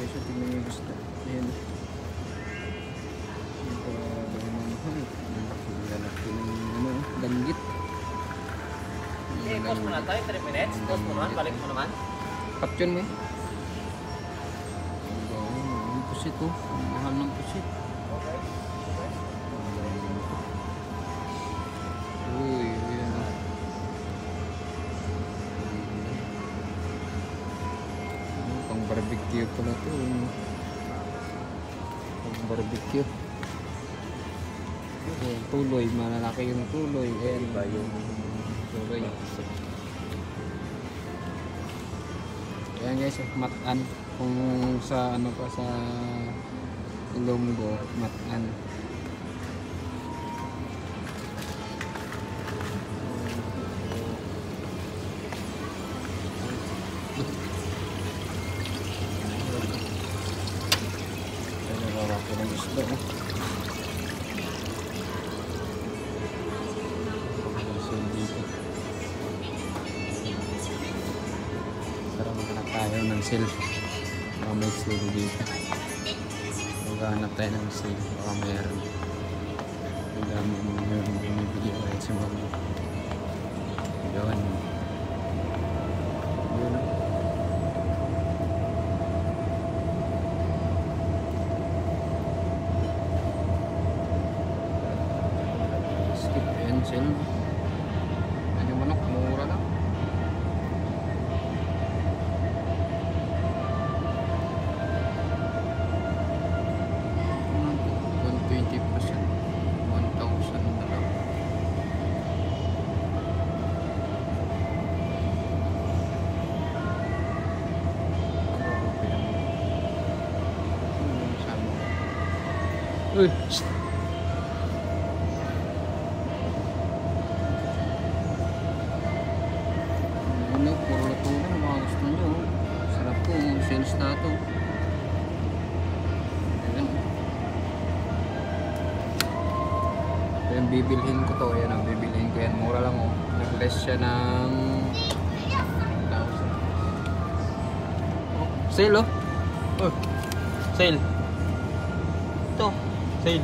guys, so tingnan nyo yung gusto. Ayan. Ito, mahal. Lalaki ng ano, danggit. Pause muna tayo, 3 minutes. Pause mo naman, balik mo naman. Caption mo eh. Ang pusit oh. Ang mahal ng pusit. Okay. Uy, ayan oh. Pang barbecue pala ito. Pang barbecue. Ayan, tuloy. Malalaki yung tuloy. Ayan ba yung tuloy. Ayan guys, matan. Kung sa ano pa sa Ilonggo, matan. Nagawa ko ng isda oh. Tara maghanap tayo ng sale. Baka may sale dito. Maghanap tayo ng sale. Baka mayroon. Ang dami mo mayroon bumibili o sa mga yun. Yun oh. Skip pencil. Ano yung manok? Mura lang. Uy, ano, puro luto na, mga gusto nyo. Sarap po, sales na ito. Ayan. Ito yung bibilhin ko to. Ayan o, bibilhin ko yan. Mura lang o. Nag-less siya ng 1,000. Oh, sale o. Oh, sale. Ito. Sale.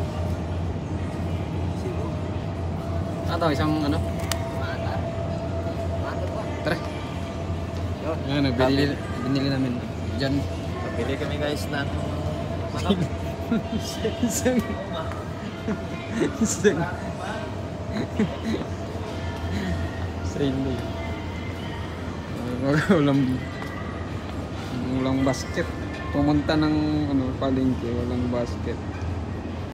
Ito, isang ano? Tara. Ayan, binili namin dyan. Pabili kami guys ng manok. Isang sale. Walang basket. Pumunta ng ano, palengke, walang basket.